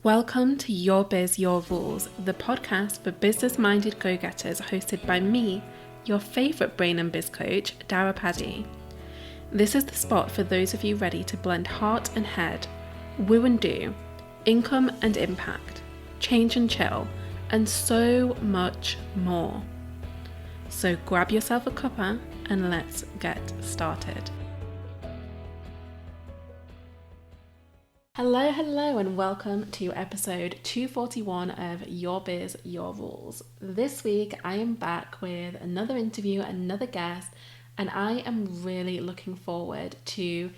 Welcome to Your Biz, Your Rules, the podcast for business-minded go-getters hosted by me, your favourite brain and biz coach, Daire Paddy. This is the spot for those of you ready to blend heart and head, woo and do, income and impact, change and chill, and so much more. So grab yourself a cuppa and let's get started. Hello, and welcome to episode 241 of Your Biz, Your Rules. This week, I am back with another interview, another guest, and I am really looking forward to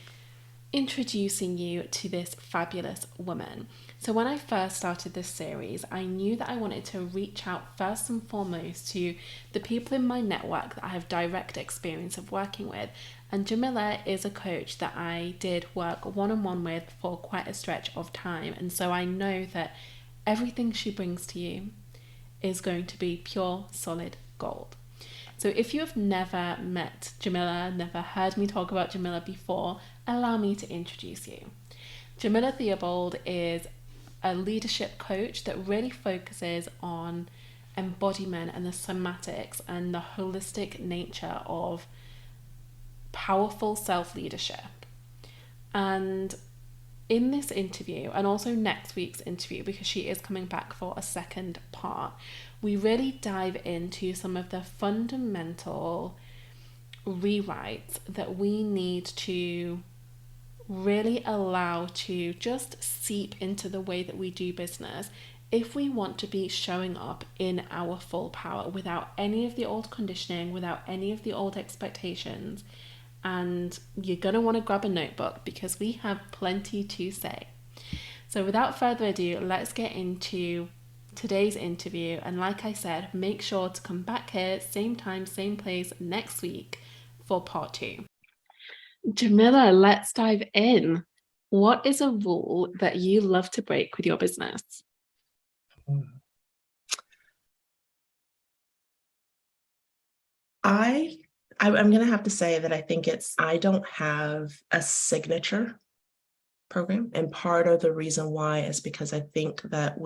introducing you to this fabulous woman. So when I first started this series, I knew that I wanted to reach out first and foremost to the people in my network that I have direct experience of working with. And Jamila is a coach that I did work one-on-one with for quite a stretch of time. And so I know that everything she brings to you is going to be pure, solid gold. So if you have never met Jamila, never heard me talk about Jamila before, allow me to introduce you. Jamila Theobold is a leadership coach that really focuses on embodiment and the somatics and the holistic nature of powerful self-leadership. And in this interview, and also next week's interview, because she is coming back for a second part, we really dive into some of the fundamental rewrites that we need to really allow to just seep into the way that we do business if we want to be showing up in our full power without any of the old conditioning, without any of the old expectations. And you're going to want to grab a notebook because we have plenty to say. So without further ado, let's get into today's interview. And like I said, make sure to come back here, same time, same place next week for part 2. Jamila, let's dive in. What is a rule that you love to break with your business? I'm going to have to say that I don't have a signature program. And part of the reason why is because I think that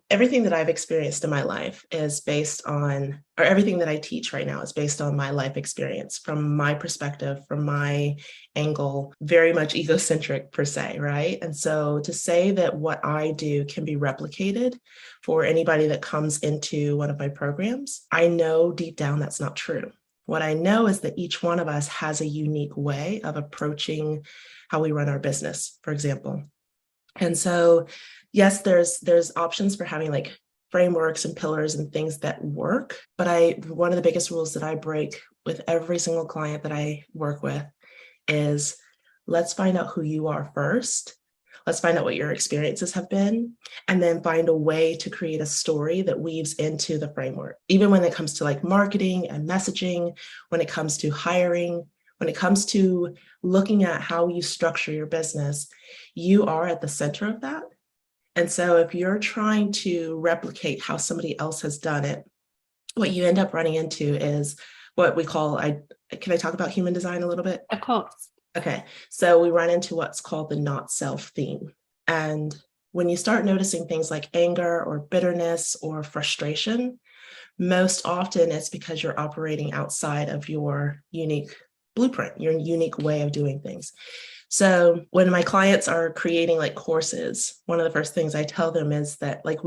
everything that I've experienced in my life is based on, or everything that I teach right now is based on my life experience, from my perspective, from my angle, very much egocentric per se, right? And so to say that what I do can be replicated for anybody that comes into one of my programs, I know deep down that's not true. What I know is that each one of us has a unique way of approaching how we run our business, for example. And so yes, there's options for having like frameworks and pillars and things that work. But one of the biggest rules that I break with every single client that I work with is, let's find out who you are first. Let's find out what your experiences have been, and then find a way to create a story that weaves into the framework. Even when it comes to like marketing and messaging, when it comes to hiring, when it comes to looking at how you structure your business, you are at the center of that. And so if you're trying to replicate how somebody else has done it, what you end up running into is what we call, can I talk about human design a little bit? Of course. Okay, so we run into what's called the not self theme. And when you start noticing things like anger or bitterness or frustration, most often it's because you're operating outside of your unique blueprint, your unique way of doing things. So when my clients are creating like courses, one of the first things I tell them is that like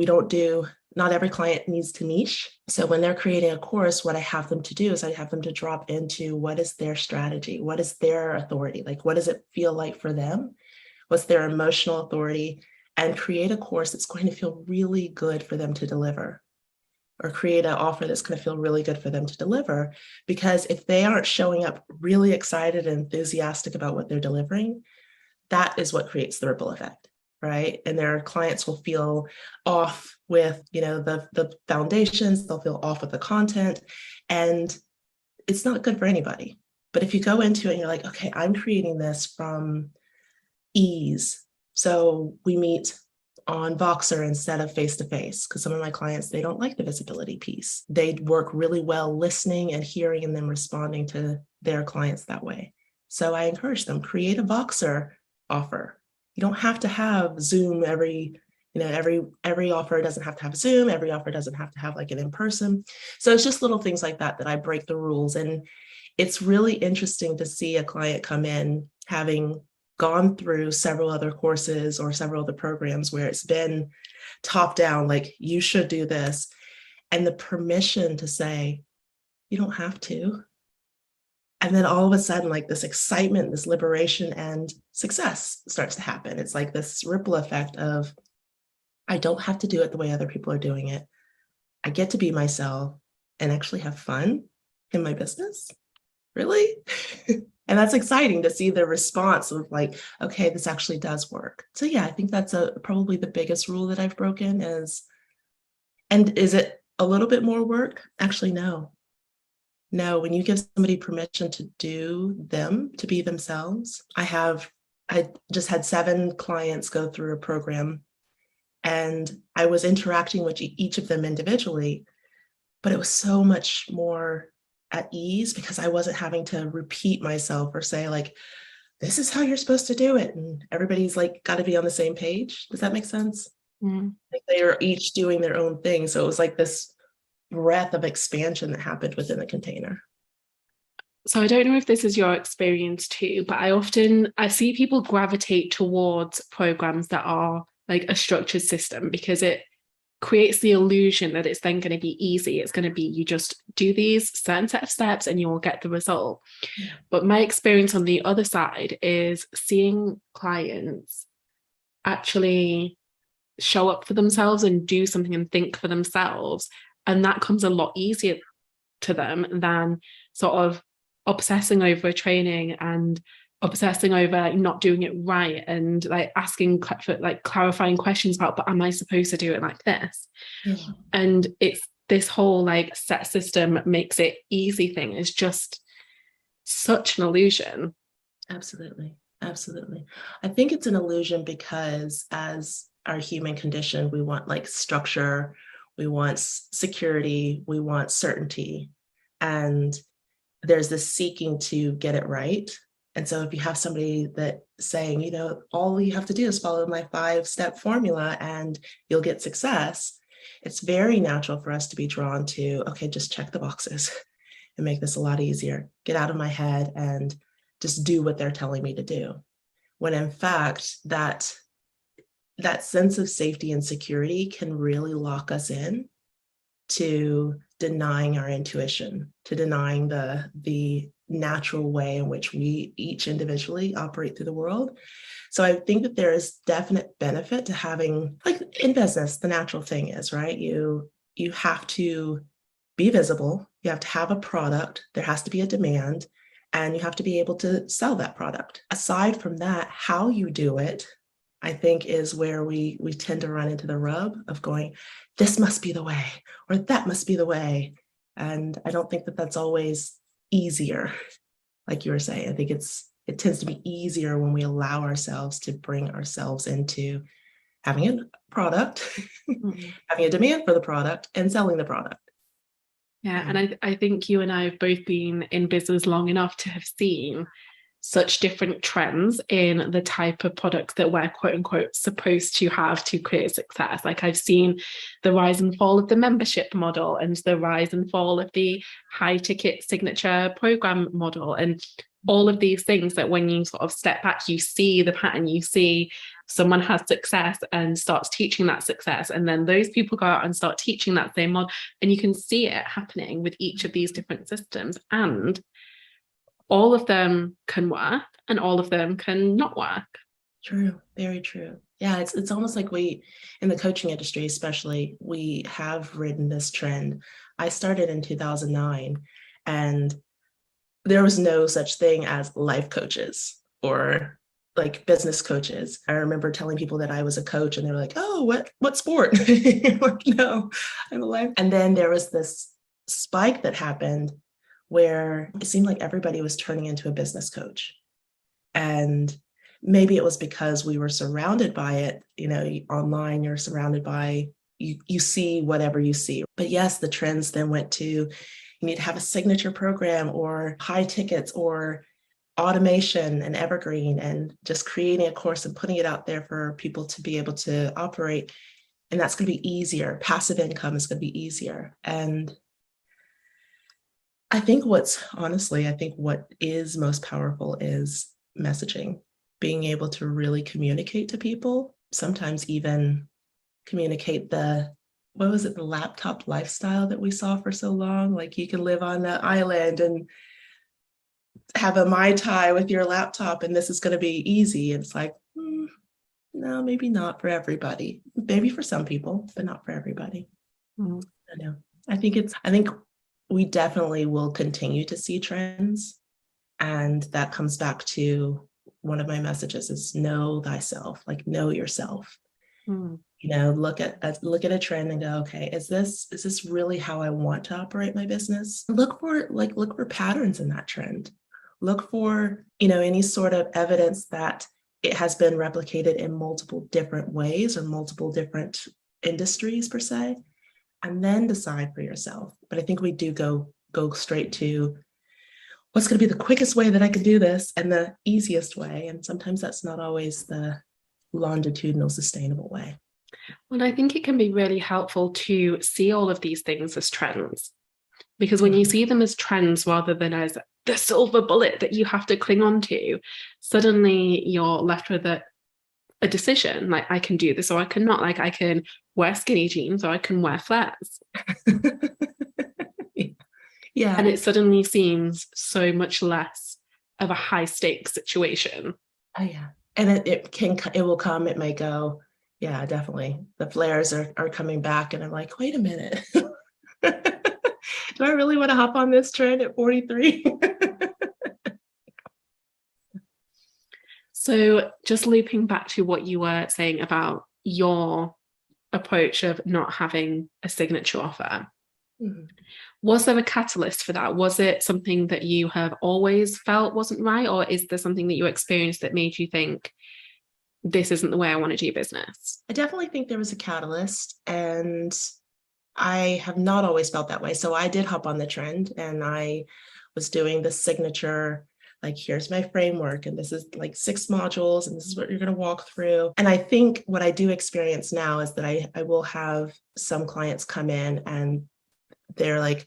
not every client needs to niche. So when they're creating a course, what I have them to do is I have them to drop into what is their strategy? What is their authority? Like, what does it feel like for them? What's their emotional authority? And create a course that's going to feel really good for them to deliver, or create an offer that's going to feel really good for them to deliver. Because if they aren't showing up really excited and enthusiastic about what they're delivering, that is what creates the ripple effect, right? And their clients will feel off with, the foundations, they'll feel off with the content, and it's not good for anybody. But if you go into it and you're like, okay, I'm creating this from ease. So we meet on Voxer instead of face-to-face, because some of my clients, they don't like the visibility piece. They work really well listening and hearing and then responding to their clients that way. So I encourage them, create a Voxer offer, You don't have to have Zoom every offer doesn't have to have a Zoom, every offer doesn't have to have like an in-person. So it's just little things like that I break the rules. And it's really interesting to see a client come in having gone through several other courses or several other programs where it's been top down, like you should do this. And the permission to say, you don't have to. And then all of a sudden, like this excitement, this liberation and success starts to happen. It's like this ripple effect of, I don't have to do it the way other people are doing it. I get to be myself and actually have fun in my business. Really? And that's exciting to see the response of like, okay, this actually does work. So yeah, I think that's probably the biggest rule that I've broken is, and is it a little bit more work? Actually, no. No, when you give somebody permission to do them, to be themselves, I just had 7 clients go through a program and I was interacting with each of them individually, but it was so much more at ease because I wasn't having to repeat myself or say like, this is how you're supposed to do it. And everybody's like, got to be on the same page. Does that make sense? Mm. Like they are each doing their own thing. So it was like this breadth of expansion that happened within the container. So I don't know if this is your experience too, but I see people gravitate towards programs that are like a structured system because it creates the illusion that it's then going to be easy. It's going to be, you just do these certain set of steps and you will get the result. Yeah. But my experience on the other side is seeing clients actually show up for themselves and do something and think for themselves. And that comes a lot easier to them than sort of obsessing over a training and obsessing over not doing it right and like asking for like clarifying questions about, but am I supposed to do it like this? Yeah. And it's this whole like set system makes it easy thing is just such an illusion. Absolutely. Absolutely. I think it's an illusion because as our human condition, we want like structure, we want security, we want certainty. And there's this seeking to get it right. And so if you have somebody that saying, all you have to do is follow my 5-step formula and you'll get success, it's very natural for us to be drawn to, okay, just check the boxes and make this a lot easier. Get out of my head and just do what they're telling me to do. When in fact, that sense of safety and security can really lock us in to denying our intuition, to denying the natural way in which we each individually operate through the world. So I think that there is definite benefit to having, like in business, the natural thing is, right? You have to be visible, you have to have a product, there has to be a demand, and you have to be able to sell that product. Aside from that, how you do it, I think is where we tend to run into the rub of going, this must be the way, or that must be the way. And I don't think that that's always easier. Like you were saying, I think it tends to be easier when we allow ourselves to bring ourselves into having a product, having a demand for the product and selling the product. Yeah. And I think you and I have both been in business long enough to have seen such different trends in the type of products that we're quote unquote supposed to have to create success. Like I've seen the rise and fall of the membership model and the rise and fall of the high ticket signature program model and all of these things that when you sort of step back, you see the pattern, you see someone has success and starts teaching that success. And then those people go out and start teaching that same model. And you can see it happening with each of these different systems. And all of them can work and all of them can not work. True. Very true. Yeah. It's almost like we, in the coaching industry, especially, we have ridden this trend. I started in 2009 and there was no such thing as life coaches or like business coaches. I remember telling people that I was a coach and they were like, oh, what sport? Like, no, I'm a life. And then there was this spike that happened where it seemed like everybody was turning into a business coach. And maybe it was because we were surrounded by it, online, you're surrounded by, you see whatever you see. But yes, the trends then went to, you need to have a signature program or high tickets or automation and evergreen and just creating a course and putting it out there for people to be able to operate. And that's going to be easier. Passive income is going to be easier. And I think what is most powerful is messaging, being able to really communicate to people, sometimes even communicate the laptop lifestyle that we saw for so long. Like you can live on an island and have a Mai Tai with your laptop and this is going to be easy. It's like, no, maybe not for everybody. Maybe for some people, but not for everybody. I know. I think we definitely will continue to see trends. And that comes back to one of my messages is know thyself, like know yourself. Look at a trend and go, okay, is this really how I want to operate my business? Look for patterns in that trend. Look for, any sort of evidence that it has been replicated in multiple different ways or multiple different industries per se, and then decide for yourself. But I think we do go straight to what's going to be the quickest way that I can do this and the easiest way. And sometimes that's not always the longitudinal, sustainable way. Well, I think it can be really helpful to see all of these things as trends, because when you see them as trends rather than as the silver bullet that you have to cling on to, suddenly you're left with a decision, like I can do this or I cannot. Like I can wear skinny jeans or I can wear flats. Yeah. And it suddenly seems so much less of a high stakes situation. Oh yeah. And it will come, it may go. Yeah, definitely. The flares are coming back and I'm like, wait a minute. Do I really want to hop on this trend at 43? So just looping back to what you were saying about your approach of not having a signature offer. Was there a catalyst for that? Was it something that you have always felt wasn't right? Or is there something that you experienced that made you think, this isn't the way I want to do business? I definitely think there was a catalyst, and I have not always felt that way. So I did hop on the trend and I was doing the signature, like, here's my framework, and this is like 6 modules, and this is what you're going to walk through. And I think what I do experience now is that I will have some clients come in and they're like,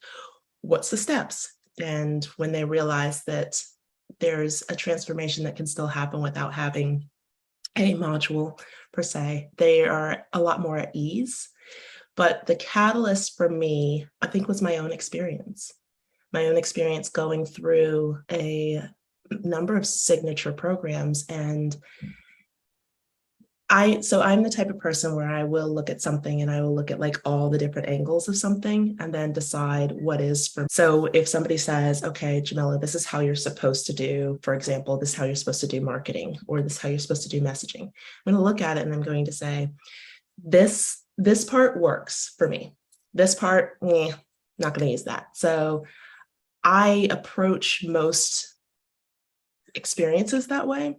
what's the steps? And when they realize that there's a transformation that can still happen without having a module per se, they are a lot more at ease. But the catalyst for me, I think, was my own experience going through a number of signature programs. And I'm the type of person where I will look at something and I will look at like all the different angles of something and then decide what is for me. So if somebody says, okay, Jamila, this is how you're supposed to do, for example, this is how you're supposed to do marketing, or this is how you're supposed to do messaging, I'm going to look at it and I'm going to say, this part works for me. This part, not going to use that. So I approach most experiences that way.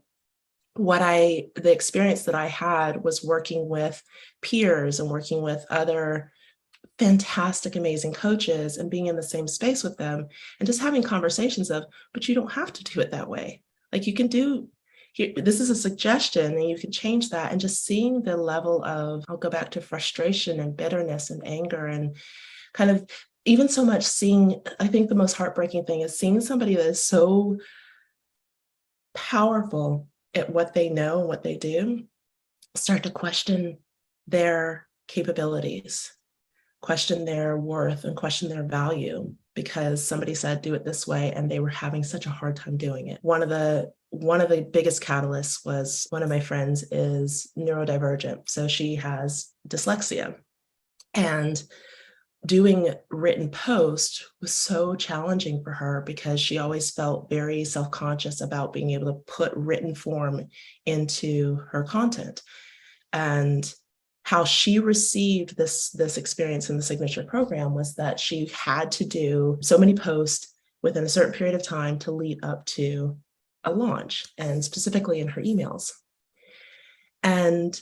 The experience that I had was working with peers and working with other fantastic, amazing coaches and being in the same space with them and just having conversations of, but you don't have to do it that way. Like you can do, this is a suggestion and you can change that. And just seeing the level of, I'll go back to frustration and bitterness and anger and kind of even so much I think the most heartbreaking thing is seeing somebody that is so powerful at what they know and what they do, start to question their capabilities, question their worth, and question their value because somebody said, do it this way, and they were having such a hard time doing it. One of the biggest catalysts was one of my friends is neurodivergent. So she has dyslexia. And doing written post was so challenging for her because she always felt very self-conscious about being able to put written form into her content. And how she received this experience in the signature program was that she had to do so many posts within a certain period of time to lead up to a launch, and specifically in her emails. And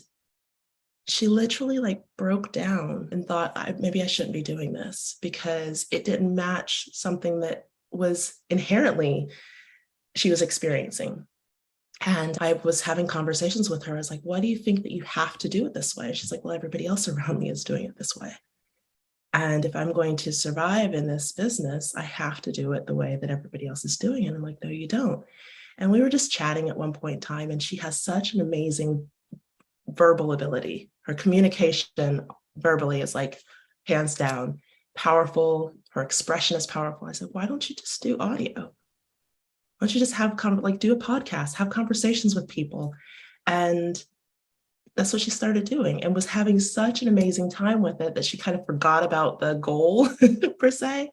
she literally broke down and thought, maybe I shouldn't be doing this because it didn't match something that was inherently she was experiencing. And I was having conversations with her. I was like, why do you think that you have to do it this way? She's like, well, everybody else around me is doing it this way. And if I'm going to survive in this business, I have to do it the way that everybody else is doing it. And I'm like, no, you don't. And we were just chatting at one point in time, and she has such an amazing verbal ability. Her communication verbally is like hands down powerful. Her expression is powerful. I said, why don't you just do audio? Why don't you just have do a podcast, have conversations with people? And that's what she started doing, and was having such an amazing time with it that she kind of forgot about the goal per se.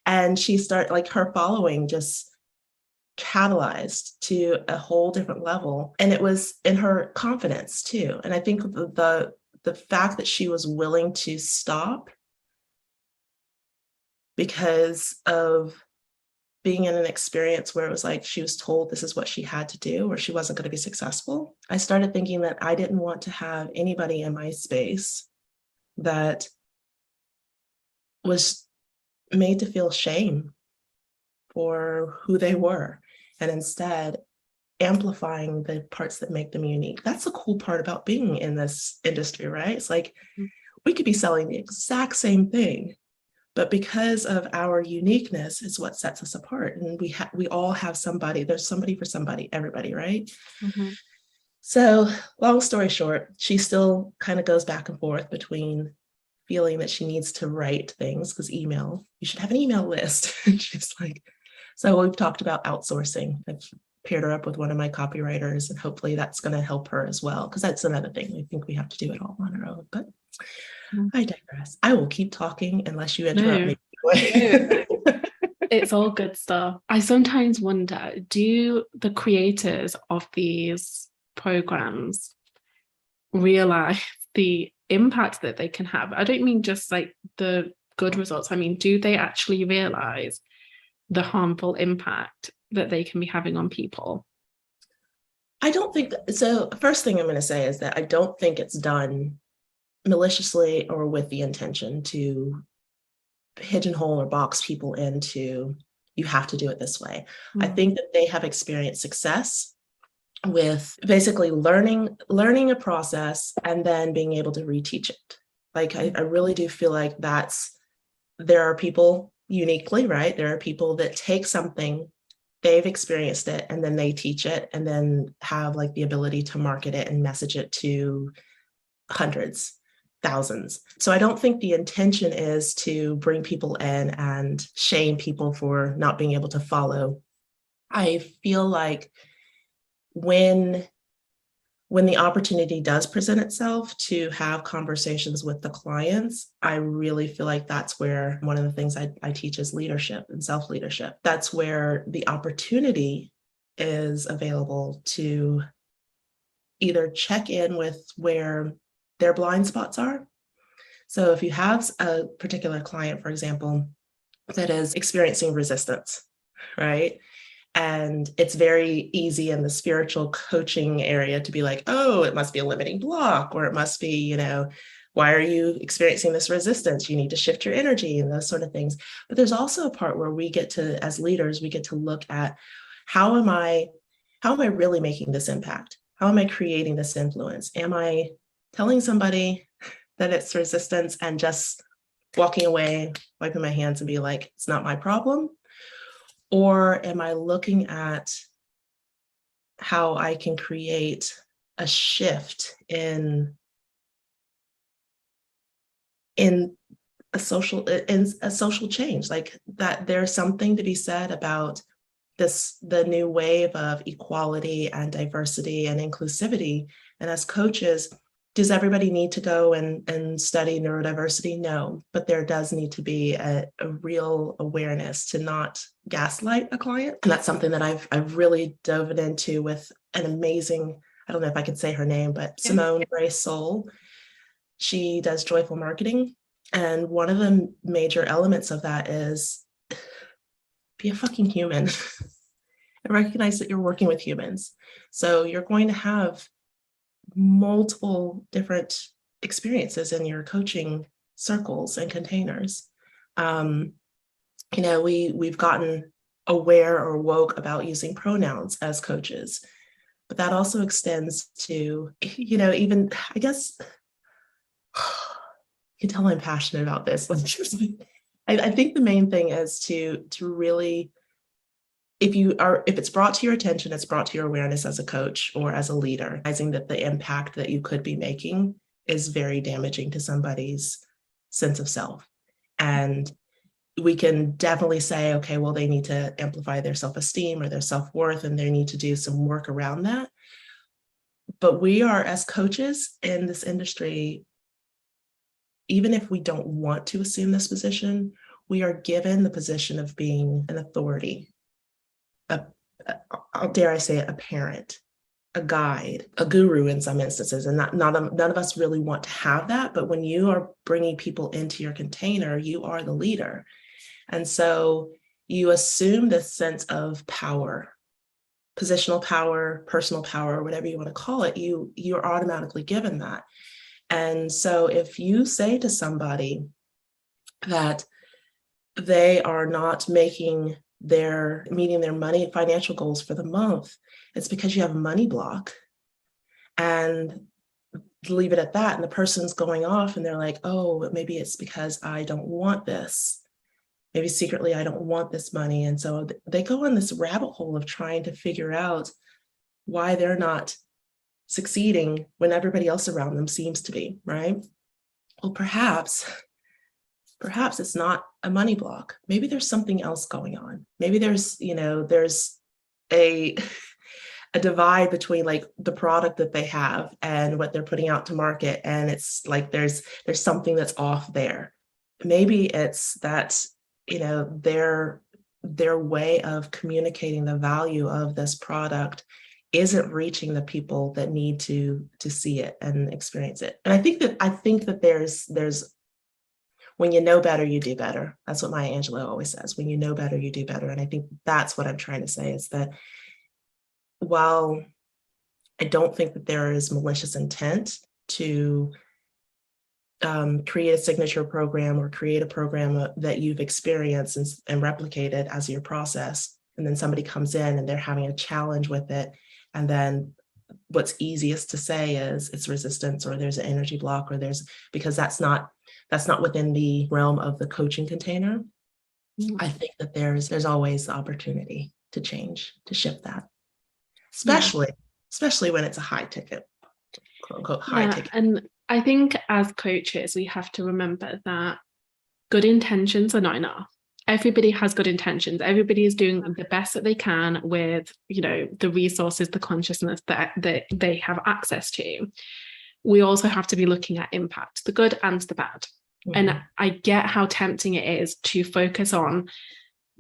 And she started, like, her following just catalyzed to a whole different level. And it was in her confidence too. And I think the fact that she was willing to stop because of being in an experience where it was like she was told this is what she had to do or she wasn't going to be successful, I started thinking that I didn't want to have anybody in my space that was made to feel shame for who they were, and instead amplifying the parts that make them unique. That's the cool part about being in this industry, right? It's like we could be selling the exact same thing, but because of our uniqueness is what sets us apart. And we all have somebody, there's somebody for somebody, everybody, right? Mm-hmm. So long story short, she still kind of goes back and forth between feeling that she needs to write things because email, you should have an email list. And she's like, so we've talked about outsourcing. I've paired her up with one of my copywriters, and hopefully that's going to help her as well, because that's another thing. I think we have to do it all on our own, but I digress. I will keep talking unless you interrupt me. No. It's all good stuff. I sometimes wonder, do the creators of these programs realize the impact that they can have? I don't mean just like the good results. I mean, do they actually realize the harmful impact that they can be having on people? I don't think so. First thing I'm going to say is that I don't think it's done maliciously or with the intention to pigeonhole or box people into, you have to do it this way. I think that they have experienced success with basically learning a process and then being able to reteach it. Like, I really do feel like there are people uniquely, right? There are people that take something, they've experienced it, and then they teach it and then have like the ability to market it and message it to hundreds, thousands. So I don't think the intention is to bring people in and shame people for not being able to follow. I feel like when the opportunity does present itself to have conversations with the clients, I really feel like that's where one of the things I teach is leadership and self-leadership. That's where the opportunity is available to either check in with where their blind spots are. So if you have a particular client, for example, that is experiencing resistance, right? And it's very easy in the spiritual coaching area to be like, oh, it must be a limiting block, or it must be, why are you experiencing this resistance? You need to shift your energy and those sort of things. But there's also a part where we get to, as leaders, we get to look at how am I really making this impact? How am I creating this influence? Am I telling somebody that it's resistance and just walking away, wiping my hands and be like, it's not my problem? Or am I looking at how I can create a shift in a social change? Like, that there's something to be said about the new wave of equality and diversity and inclusivity. And as coaches, does everybody need to go and study neurodiversity? No, but there does need to be a real awareness to not gaslight a client. And that's something that I've really dove into with an amazing, I don't know if I could say her name, but Simone Grace Soul. She does joyful marketing. And one of the major elements of that is be a fucking human and recognize that you're working with humans. So you're going to have multiple different experiences in your coaching circles and containers. We've gotten aware or woke about using pronouns as coaches. But that also extends to, even, I guess, you can tell I'm passionate about this. I think the main thing is to really, if it's brought to your attention, it's brought to your awareness as a coach or as a leader, realizing that the impact that you could be making is very damaging to somebody's sense of self. And we can definitely say, okay, well, they need to amplify their self-esteem or their self-worth, and they need to do some work around that. But we are, as coaches in this industry, even if we don't want to assume this position, we are given the position of being an authority, dare I say it, a parent, a guide, a guru in some instances. And none of us really want to have that. But when you are bringing people into your container, you are the leader. And so you assume this sense of power, positional power, personal power, whatever you want to call it, you're automatically given that. And so if you say to somebody that they are not meeting their money and financial goals for the month, it's because you have a money block, and leave it at that. And the person's going off and they're like, oh, maybe it's because I don't want this. Maybe secretly I don't want this money. And so they go on this rabbit hole of trying to figure out why they're not succeeding when everybody else around them seems to be, right? Well, perhaps it's not a money block. Maybe there's something else going on. Maybe there's a divide between like the product that they have and what they're putting out to market. And it's like there's something that's off there. Maybe it's that, their way of communicating the value of this product isn't reaching the people that need to see it and experience it. And I think that there's when you know better, you do better. That's what Maya Angelou always says. When you know better, you do better. And I think that's what I'm trying to say, is that while I don't think that there is malicious intent to create a signature program or create a program that you've experienced and replicated as your process, and then somebody comes in and they're having a challenge with it, and then what's easiest to say is it's resistance, or there's an energy block, or because that's not within the realm of the coaching container. I think that there's always the opportunity to change, to shift that, especially when it's a high ticket, quote unquote high ticket. And I think as coaches, we have to remember that good intentions are not enough. Everybody has good intentions. Everybody is doing the best that they can with, the resources, the consciousness that they have access to. We also have to be looking at impact, the good and the bad. Mm-hmm. And I get how tempting it is to focus on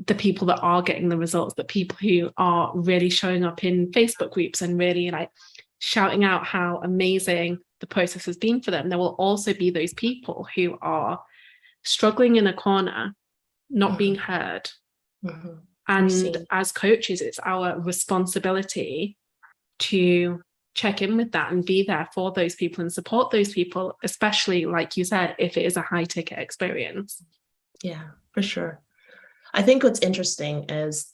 the people that are getting the results, the people who are really showing up in Facebook groups and really like shouting out how amazing the process has been for them. There will also be those people who are struggling in a corner, not being heard. Mm-hmm. And as coaches, it's our responsibility to check in with that and be there for those people and support those people, especially, like you said, if it is a high ticket experience. Yeah, for sure. I think what's interesting is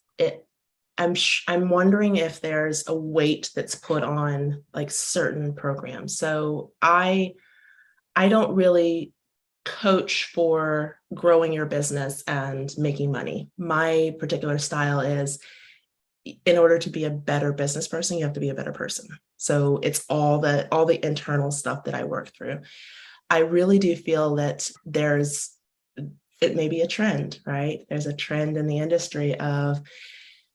I'm wondering if there's a weight that's put on like certain programs. So I don't really coach for growing your business and making money. My particular style is, in order to be a better business person, you have to be a better person. So it's all the internal stuff that I work through. I really do feel that it may be a trend, right? There's a trend in the industry of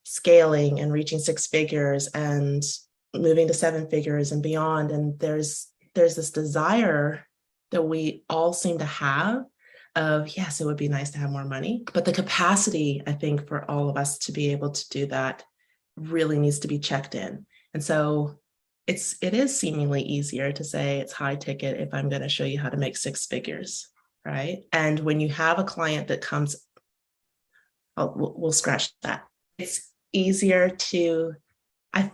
scaling and reaching 6 figures and moving to 7 figures and beyond. And there's this desire that we all seem to have of, yes, it would be nice to have more money, but the capacity, I think, for all of us to be able to do that really needs to be checked in. And so it is seemingly easier to say it's high ticket if I'm going to show you how to make 6 figures, right? And when you have a client that comes, we'll scratch that. I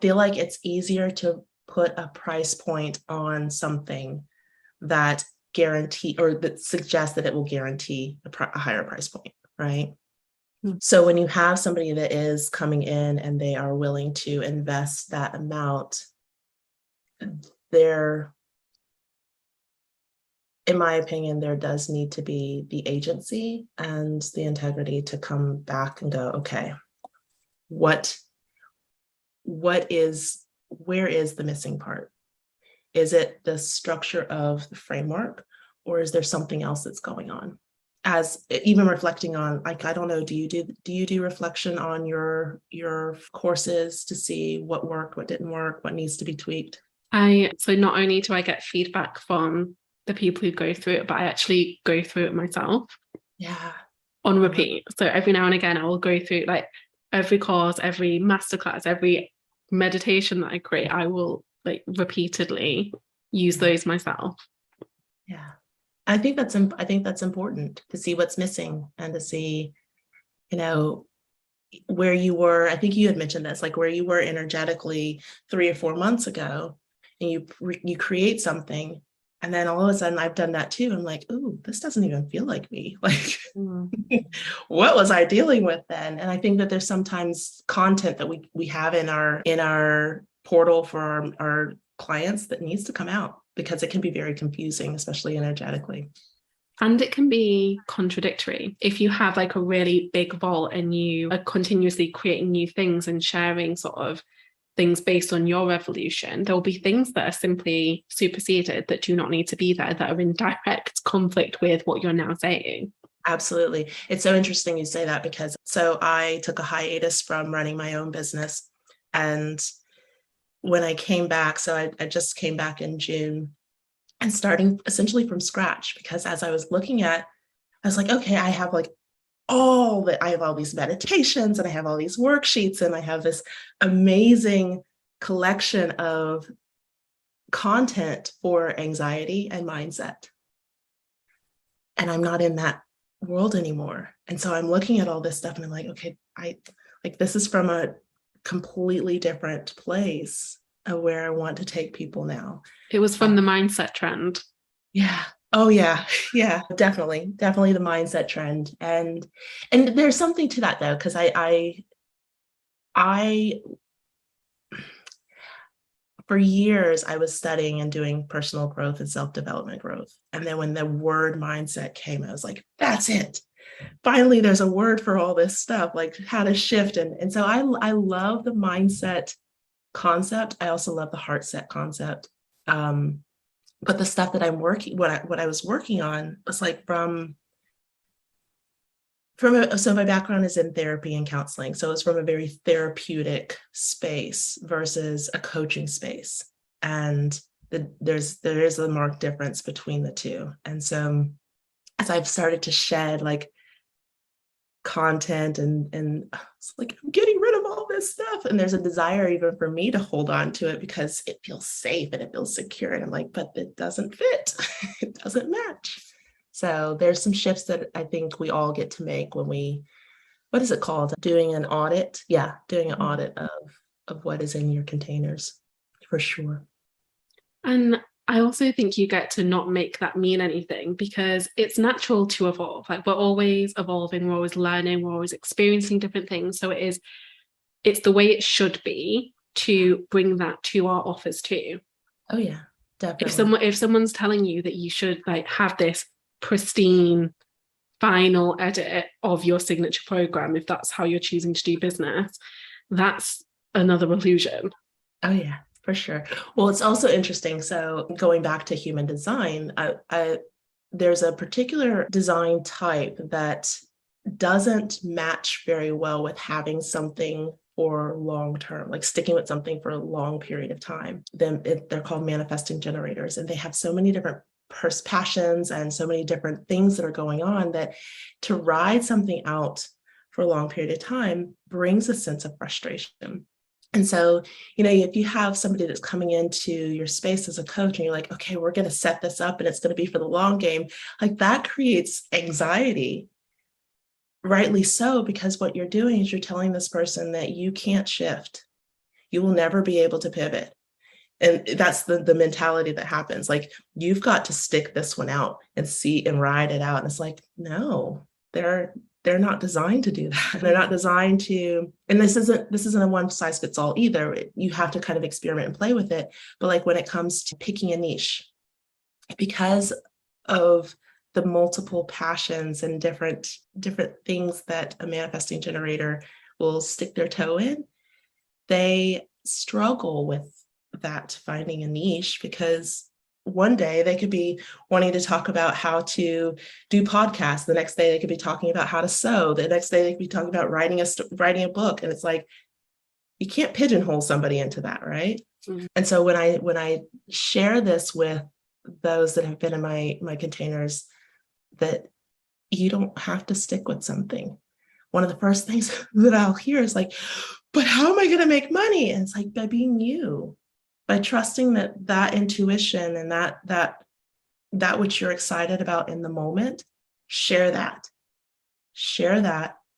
feel like it's easier to put a price point on something that guarantee, or that suggests that it will guarantee a higher price point, right? So when you have somebody that is coming in and they are willing to invest that amount, there, in my opinion, there does need to be the agency and the integrity to come back and go, okay, where is the missing part? Is it the structure of the framework, or is there something else that's going on? As even reflecting on, like, I don't know, do you do reflection on your courses to see what worked, what didn't work, what needs to be tweaked? So not only do I get feedback from the people who go through it, but I actually go through it myself. Yeah. On repeat. So every now and again, I will go through like every course, every masterclass, every meditation that I create, I will like repeatedly use those myself. Yeah. I think that's important to see what's missing and to see, where you were. I think you had mentioned this, like where you were energetically 3 or 4 months ago, and you create something, and then all of a sudden I've done that too. I'm like, ooh, this doesn't even feel like me. Like, what was I dealing with then? And I think that there's sometimes content that we have in our portal for our clients that needs to come out, because it can be very confusing, especially energetically. And it can be contradictory. If you have like a really big vault and you are continuously creating new things and sharing sort of things based on your revolution, there will be things that are simply superseded that do not need to be there, that are in direct conflict with what you're now saying. Absolutely. It's so interesting you say that, because so I took a hiatus from running my own business. And when I came back, so I just came back in June, and starting essentially from scratch, because as I was looking at, I was like, okay, I have all these meditations, and I have all these worksheets, and I have this amazing collection of content for anxiety and mindset. And I'm not in that world anymore. And so I'm looking at all this stuff and I'm like, okay, this is from a completely different place of where I want to take people now. It was from the mindset trend. Yeah. Oh yeah. Yeah, definitely the mindset trend. And there's something to that though, because I for years I was studying and doing personal growth and self-development growth. And then when the word mindset came, I was like, that's it. Finally, there's a word for all this stuff, like how to shift. And so I love the mindset concept. I also love the heart set concept. But the stuff that what I was working on was like so my background is in therapy and counseling. So it's from a very therapeutic space versus a coaching space. And there is a marked difference between the two. And so as I've started to shed like content and it's like, I'm getting rid of all this stuff. And there's a desire even for me to hold on to it because it feels safe and it feels secure. And I'm like, but it doesn't fit. It doesn't match. So there's some shifts that I think we all get to make when what is it called? Doing an audit. Yeah, doing an audit of what is in your containers, for sure. And I also think you get to not make that mean anything, because it's natural to evolve. Like, we're always evolving, we're always learning, we're always experiencing different things. So it's the way it should be to bring that to our offers too. Oh yeah, definitely. If someone's telling you that you should like have this pristine final edit of your signature program, if that's how you're choosing to do business, that's another illusion. Oh yeah, for sure. Well, it's also interesting. So going back to human design, there's a particular design type that doesn't match very well with having something for long term, like sticking with something for a long period of time. They're called manifesting generators, and they have so many different passions and so many different things that are going on that to ride something out for a long period of time brings a sense of frustration. And so, if you have somebody that's coming into your space as a coach and you're like, okay, we're going to set this up and it's going to be for the long game, like that creates anxiety. Rightly so, because what you're doing is you're telling this person that you can't shift. You will never be able to pivot. And that's the mentality that happens. Like, you've got to stick this one out and see and ride it out. And it's like, no, they're not designed to do that. They're not designed to, and this isn't a one size fits all either. You have to kind of experiment and play with it. But like when it comes to picking a niche, because of the multiple passions and different things that a manifesting generator will stick their toe in, they struggle with that, finding a niche, because one day they could be wanting to talk about how to do podcasts. The next day they could be talking about how to sew. The next day they could be talking about writing a book. And it's like, you can't pigeonhole somebody into that, right? Mm-hmm. And so when I share this with those that have been in my containers, that you don't have to stick with something. One of the first things that I'll hear is like, but how am I going to make money? And it's like, by being you, by trusting that intuition and that which you're excited about in the moment, share that.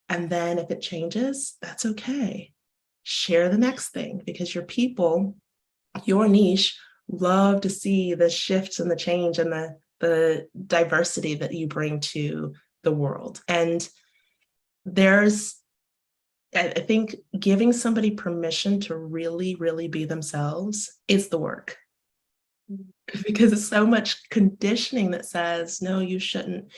And then if it changes, that's okay. Share the next thing, because your people, your niche, love to see the shifts and the change and the diversity that you bring to the world. And I think giving somebody permission to really, really be themselves is the work. Because it's so much conditioning that says, no, you shouldn't.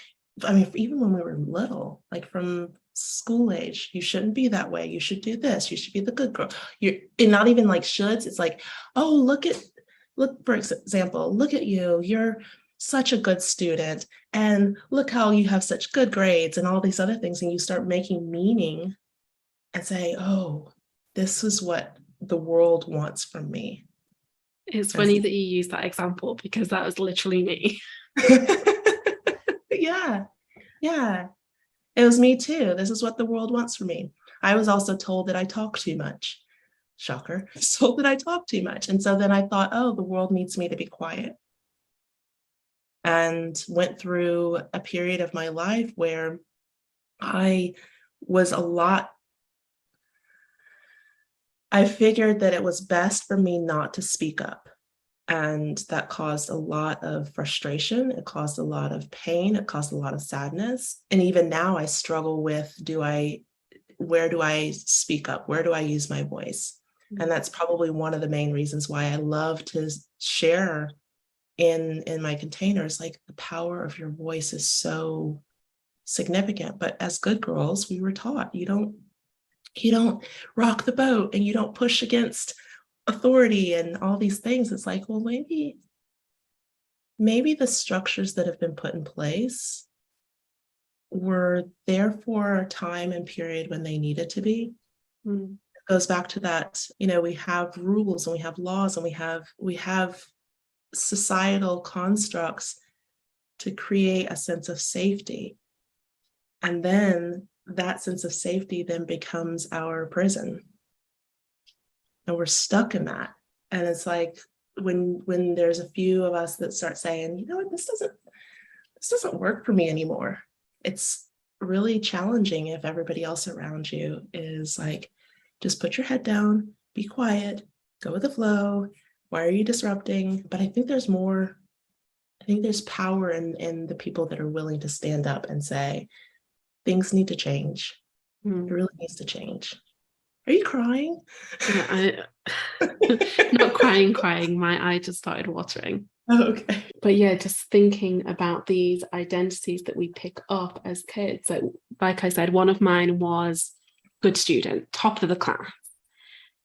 I mean, even when we were little, like from school age, you shouldn't be that way. You should do this. You should be the good girl. You're not even like shoulds. It's like, oh, look, for example, look at you. You're such a good student. And look how you have such good grades and all these other things. And you start making meaning and say, oh, this is what the world wants from me. It's funny that you use that example, because that was literally me. Yeah. It was me too. This is what the world wants from me. I was also told that I talk too much. Shocker. Told that I talk too much. And so then I thought, oh, the world needs me to be quiet. And went through a period of my life where I figured that it was best for me not to speak up. And that caused a lot of frustration. It caused a lot of pain. It caused a lot of sadness. And even now I struggle with, where do I speak up? Where do I use my voice? Mm-hmm. And that's probably one of the main reasons why I love to share in my containers. Like, the power of your voice is so significant. But as good girls, we were taught, you don't rock the boat and you don't push against authority and all these things. It's like, well, maybe the structures that have been put in place were there for a time and period when they needed to be. Mm. It goes back to that, we have rules and we have laws and we have societal constructs to create a sense of safety. And then that sense of safety then becomes our prison. And we're stuck in that. And it's like, when there's a few of us that start saying, you know what, this doesn't work for me anymore. It's really challenging if everybody else around you is like, just put your head down, be quiet, go with the flow. Why are you disrupting? But I think there's more. I think there's power in the people that are willing to stand up and say, things need to change. It really needs to change. Are you crying? Yeah, not crying. My eye just started watering. Oh, okay. But yeah, just thinking about these identities that we pick up as kids. So, like I said, one of mine was good student, top of the class.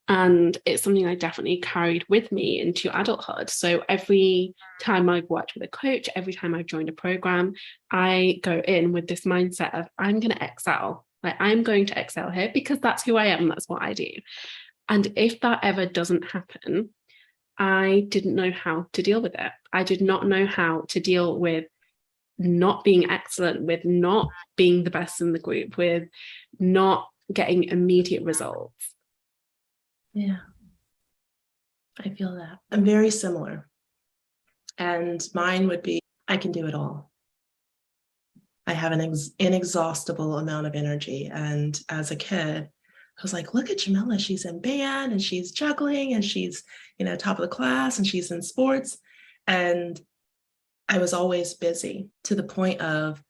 And it's something I definitely carried with me into adulthood. So every time I've worked with a coach, every time I've joined a program, I go in with this mindset of, I'm going to excel. Like, I'm going to excel here because that's who I am. That's what I do. And if that ever doesn't happen, I didn't know how to deal with it. I did not know how to deal with not being excellent, with not being the best in the group, with not getting immediate results. Yeah, I feel that. I'm very similar. And mine would be, I can do it all. I have an inexhaustible amount of energy. And as a kid, I was like, look at Jamila, she's in band and she's juggling and she's, top of the class and she's in sports. And I was always busy, to the point of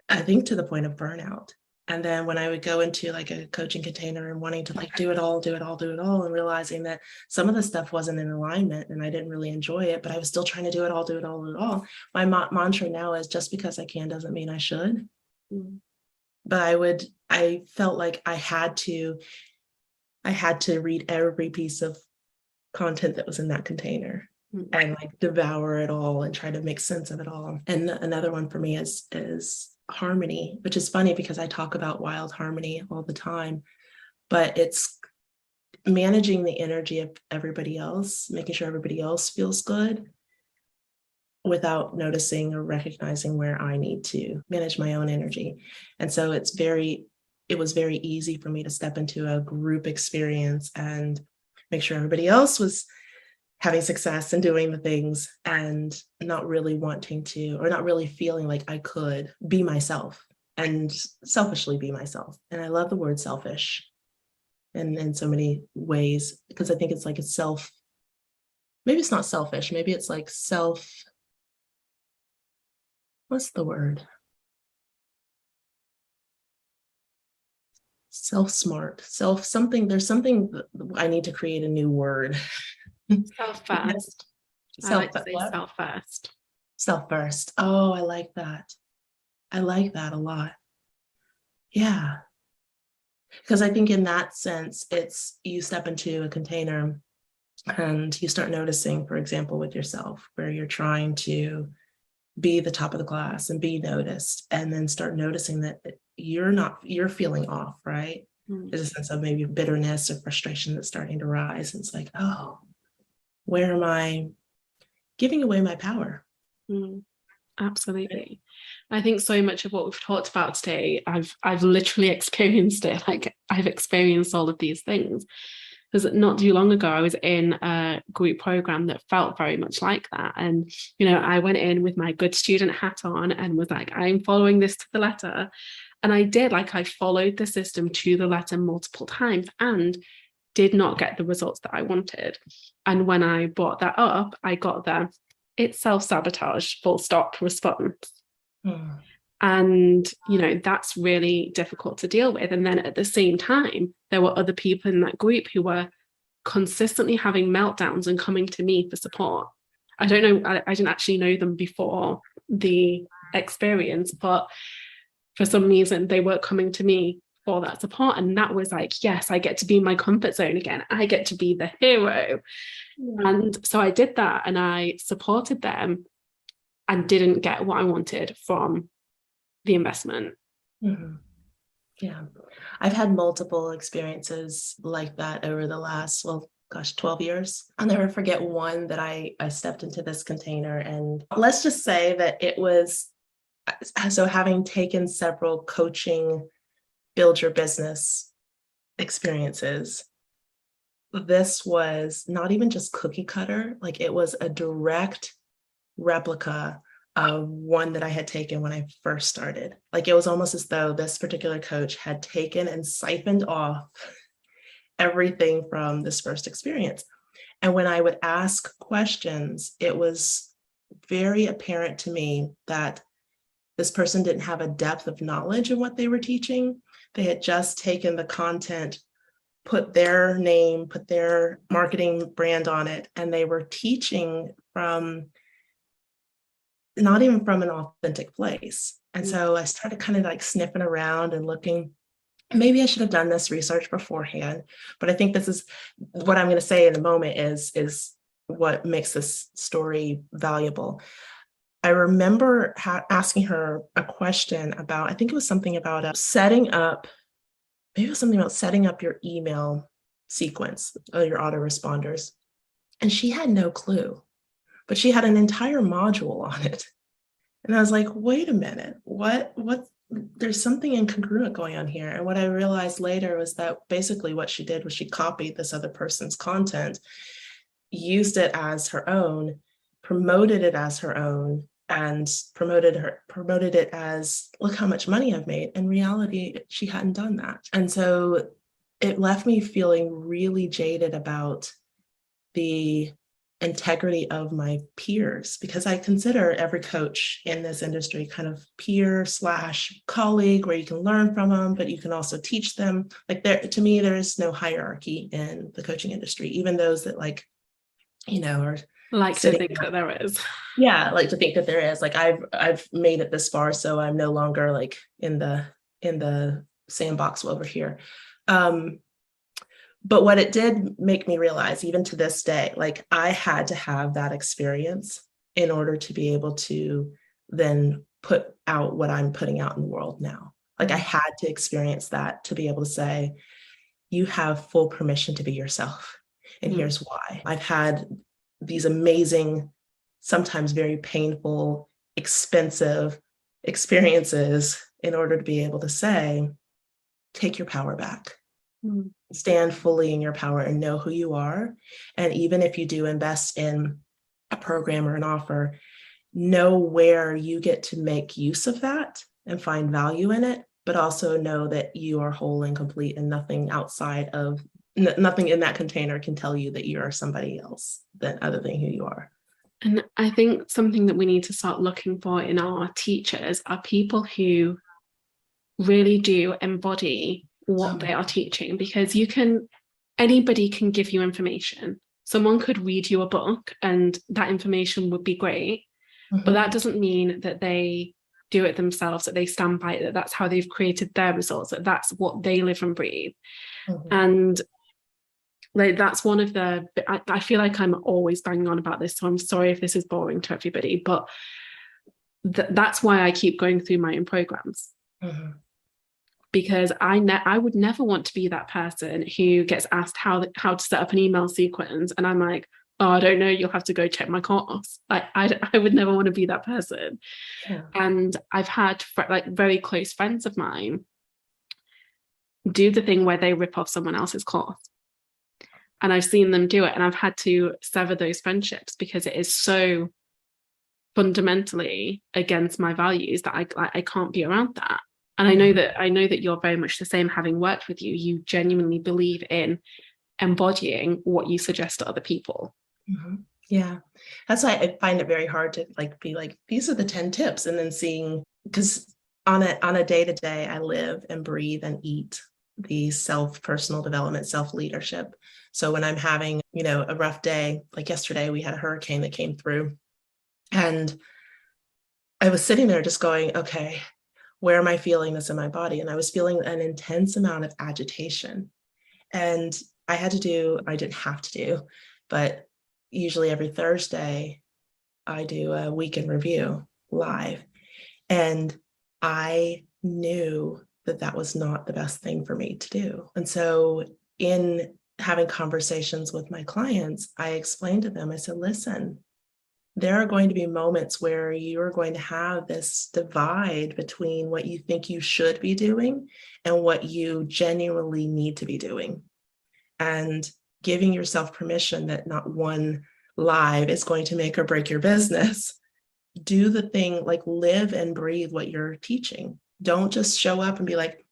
I think to the point of burnout. And then when I would go into like a coaching container and wanting to like do it all, and realizing that some of the stuff wasn't in alignment and I didn't really enjoy it, but I was still trying to do it all. My mantra now is just because I can doesn't mean I should. Mm. But I felt like I had to read every piece of content that was in that container and like devour it all and try to make sense of it all. And another one for me is harmony, which is funny because I talk about wild harmony all the time, but it's managing the energy of everybody else, making sure everybody else feels good without noticing or recognizing where I need to manage my own energy. And so it was very easy for me to step into a group experience and make sure everybody else was having success and doing the things and not really wanting to, or not really feeling like I could be myself and selfishly be myself. And I love the word selfish in so many ways, because I think it's like maybe it's not selfish, maybe it's like what's the word? Self-smart, something, there's something I need to create a new word. Self-first. I like to say self-first. Self-first. Oh, I like that. I like that a lot. Yeah. Because I think in that sense, it's you step into a container and you start noticing, for example, with yourself, where you're trying to be the top of the class and be noticed, and then start noticing that you're feeling off, right? There's a sense of maybe bitterness or frustration that's starting to rise. And it's like, oh, where am I giving away my power? Absolutely. I think so much of what we've talked about today, I've literally experienced it. Like I've experienced all of these things. Because not too long ago, I was in a group program that felt very much like that. And, I went in with my good student hat on and was like, I'm following this to the letter. And I did, like I followed the system to the letter multiple times and did not get the results that I wanted. And when I brought that up, I got the it's self-sabotage, full stop response. And, that's really difficult to deal with. And then at the same time, there were other people in that group who were consistently having meltdowns and coming to me for support. I don't know, I didn't actually know them before the experience, but for some reason they were coming to me for that support. And that was like, yes, I get to be in my comfort zone again. I get to be the hero. And so I did that and I supported them and didn't get what I wanted from the investment. Yeah, I've had multiple experiences like that over the last 12 years. I'll never forget one that I stepped into this container, and let's just say that it was, so having taken several coaching build your business experiences, this was not even just cookie cutter, like it was a direct replica of one that I had taken when I first started. Like it was almost as though this particular coach had taken and siphoned off everything from this first experience. And when I would ask questions, it was very apparent to me that this person didn't have a depth of knowledge in what they were teaching. They had just taken the content, put their name, put their marketing brand on it, and they were teaching from not even from an authentic place. And so I started kind of like sniffing around and looking. Maybe I should have done this research beforehand, but I think this is what I'm going to say in a moment is what makes this story valuable. I remember asking her a question about, I think it was something about setting up your email sequence, your autoresponders. And she had no clue, but she had an entire module on it. And I was like, wait a minute, what, there's something incongruent going on here. And what I realized later was that basically what she did was she copied this other person's content, used it as her own, promoted it as her own, and promoted it as, look how much money I've made. In reality, she hadn't done that. And so it left me feeling really jaded about the integrity of my peers, because I consider every coach in this industry kind of peer / colleague, where you can learn from them, but you can also teach them. Like, to me, there is no hierarchy in the coaching industry, even those that are Like to sitting think that there is. Yeah, like to think that there is. Like, I've made it this far, so I'm no longer like in the sandbox over here. But what it did make me realize, even to this day, like, I had to have that experience in order to be able to then put out what I'm putting out in the world now. Like, I had to experience that to be able to say, you have full permission to be yourself. And here's why. I've had these amazing, sometimes very painful, expensive experiences in order to be able to say, take your power back. Stand fully in your power and know who you are. And even if you do invest in a program or an offer, know where you get to make use of that and find value in it, but also know that you are whole and complete, and nothing in that container can tell you that you are somebody else other than who you are. And I think something that we need to start looking for in our teachers are people who really do embody what they are teaching, because anybody can give you information. Someone could read you a book and that information would be great, but that doesn't mean that they do it themselves, that they stand by it, that that's how they've created their results, that that's what they live and breathe. And like, that's one of I feel like I'm always banging on about this, so I'm sorry if this is boring to everybody, but that's why I keep going through my own programs. Because I would never want to be that person who gets asked how to set up an email sequence, and I'm like, oh, I don't know, you'll have to go check my course. Like, I would never want to be that person. And I've had like very close friends of mine do the thing where they rip off someone else's course, and I've seen them do it, and I've had to sever those friendships because it is so fundamentally against my values that I can't be around that. And I know that you're very much the same. Having worked with you, you genuinely believe in embodying what you suggest to other people. Yeah, that's why I find it very hard to be like, these are the 10 tips, and then seeing, because on a day-to-day, I live and breathe and eat the personal development, self-leadership. So when I'm having, a rough day, like yesterday, we had a hurricane that came through, and I was sitting there just going, okay, where am I feeling this in my body? And I was feeling an intense amount of agitation. And I didn't have to do, but usually every Thursday, I do a weekend review live. And I knew that was not the best thing for me to do. And so in having conversations with my clients, I explained to them, I said, listen, there are going to be moments where you're going to have this divide between what you think you should be doing and what you genuinely need to be doing. And giving yourself permission that not one live is going to make or break your business. Do the thing, like, live and breathe what you're teaching. Don't just show up and be like,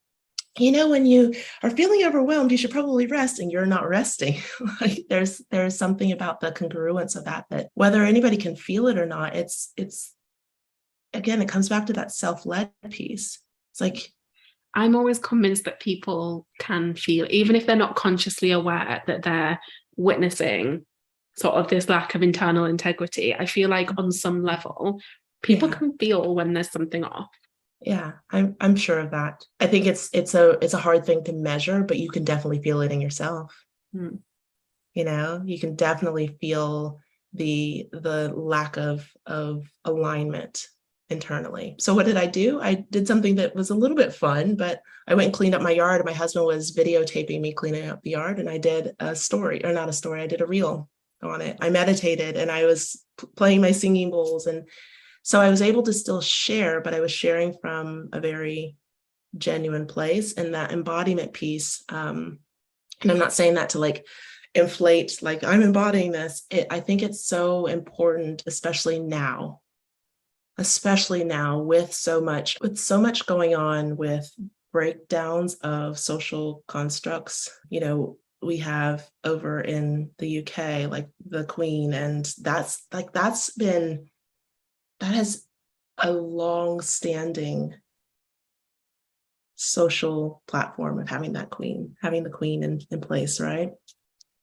when you are feeling overwhelmed, you should probably rest, and you're not resting. Like, there's something about the congruence of that whether anybody can feel it or not, it's again, it comes back to that self-led piece. It's like, I'm always convinced that people can feel, even if they're not consciously aware that they're witnessing sort of this lack of internal integrity. I feel like on some level, people can feel when there's something off. Yeah, I'm sure of that. I think it's a hard thing to measure, but you can definitely feel it in yourself. You can definitely feel the lack of alignment internally. So what did I do? I did something that was a little bit fun, but I went and cleaned up my yard. My husband was videotaping me cleaning up the yard, and I did a story, or not a story, I did a reel on it. I meditated, and I was playing my singing bowls, and so I was able to still share, but I was sharing from a very genuine place. And that embodiment piece, and I'm not saying that to like inflate, like I'm embodying this. I think it's so important, especially now with so much going on, with breakdowns of social constructs, we have over in the UK, like the Queen, and that has a long-standing social platform of having the Queen in place, right?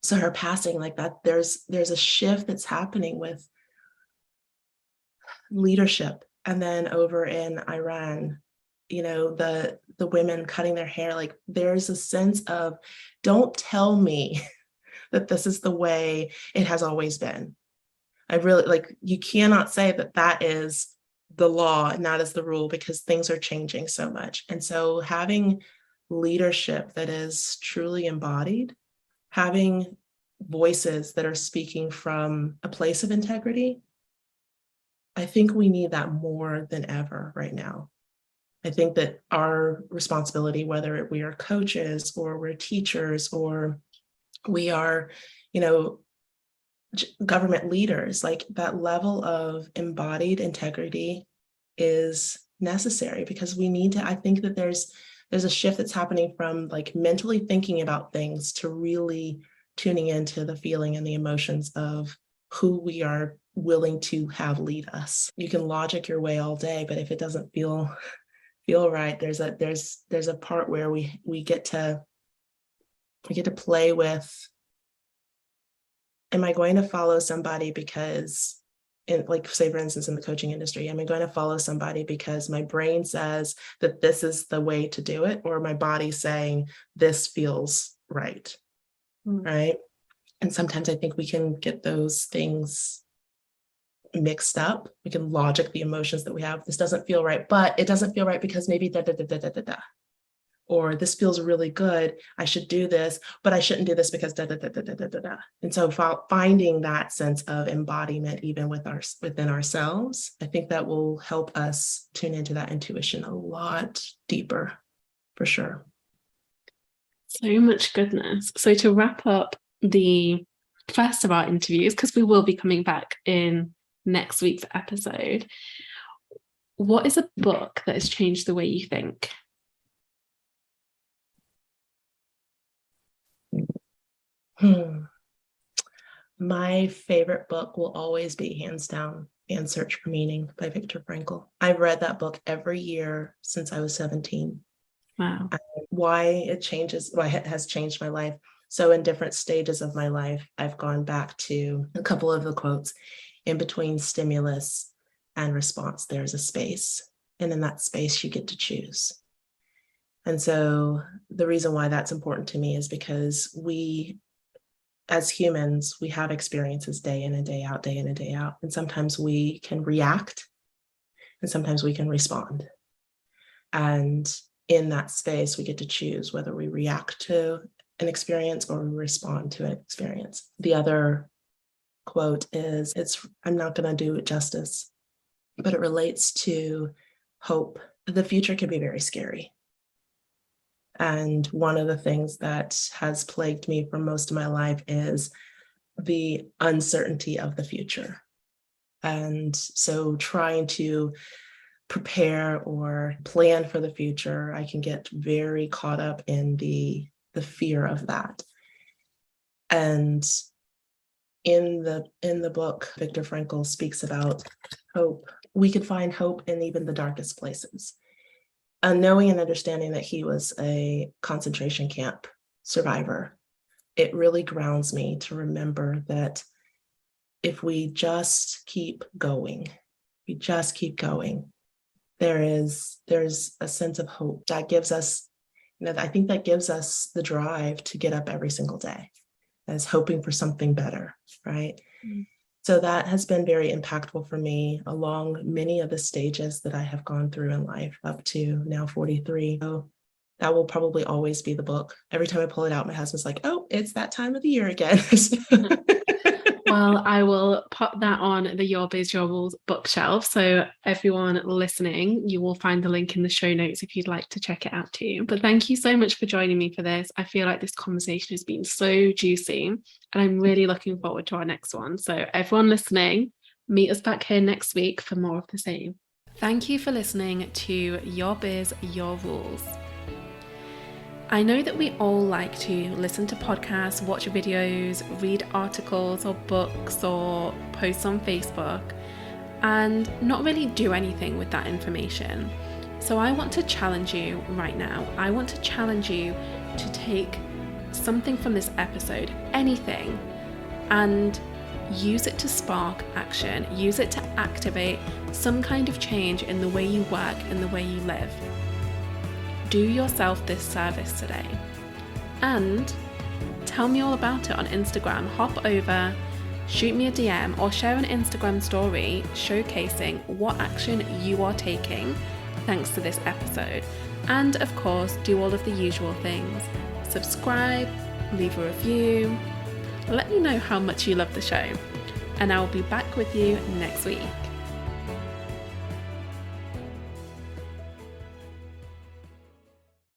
So her passing, like that, there's a shift that's happening with leadership. And then over in Iran, the women cutting their hair, like there's a sense of, don't tell me that this is the way it has always been. I really, like, you cannot say that is the law and that is the rule, because things are changing so much. And so having leadership that is truly embodied, having voices that are speaking from a place of integrity, I think we need that more than ever right now. I think that our responsibility, whether we are coaches or we're teachers or we are, government leaders, like that level of embodied integrity is necessary, because we need to, I think that there's a shift that's happening from like mentally thinking about things to really tuning into the feeling and the emotions of who we are willing to have lead us. You can logic your way all day, but if it doesn't feel right, there's a part where we get to play with, am I going to follow somebody because, like say for instance in the coaching industry, am I going to follow somebody because my brain says that this is the way to do it, or my body saying this feels right? Right. And sometimes I think we can get those things mixed up. We can logic the emotions that we have. This doesn't feel right, but it doesn't feel right because maybe da da da da da da da. Or this feels really good, I should do this, but I shouldn't do this because da da da da da da da da. And so finding that sense of embodiment even within ourselves, I think that will help us tune into that intuition a lot deeper, for sure. So much goodness. So to wrap up the first of our interviews, because we will be coming back in next week's episode, what is a book that has changed the way you think? My favorite book will always be, hands down, Man's Search for Meaning by Viktor Frankl. I've read that book every year since I was 17. Wow. Why it has changed my life. So in different stages of my life, I've gone back to a couple of the quotes. In between stimulus and response, there's a space. And in that space, you get to choose. And so the reason why that's important to me is because we, as humans, we have experiences day in and day out, day in and day out. And sometimes we can react and sometimes we can respond. And in that space, we get to choose whether we react to an experience or we respond to an experience. The other quote is, I'm not going to do it justice, but it relates to hope. The future can be very scary. And one of the things that has plagued me for most of my life is the uncertainty of the future. And so trying to prepare or plan for the future, I can get very caught up in the fear of that. And in the book, Viktor Frankl speaks about hope. We could find hope in even the darkest places. Knowing and understanding that he was a concentration camp survivor, it really grounds me to remember that if we just keep going, there's a sense of hope that gives us, I think that gives us the drive to get up every single day as hoping for something better, right? So that has been very impactful for me along many of the stages that I have gone through in life up to now 43. So that will probably always be the book. Every time I pull it out, my husband's like, oh, it's that time of the year again. Well, I will pop that on the Your Biz, Your Rules bookshelf. So everyone listening, you will find the link in the show notes if you'd like to check it out too. But thank you so much for joining me for this. I feel like this conversation has been so juicy and I'm really looking forward to our next one. So everyone listening, meet us back here next week for more of the same. Thank you for listening to Your Biz, Your Rules. I know that we all like to listen to podcasts, watch videos, read articles or books or posts on Facebook and not really do anything with that information. So I want to challenge you right now. I want to challenge you to take something from this episode, anything, and use it to spark action. Use it to activate some kind of change in the way you work, in the way you live. Do yourself this service today and tell me all about it on Instagram. Hop over, shoot me a DM or share an Instagram story showcasing what action you are taking thanks to this episode. And of course, do all of the usual things. Subscribe, leave a review, let me know how much you love the show, and I will be back with you next week.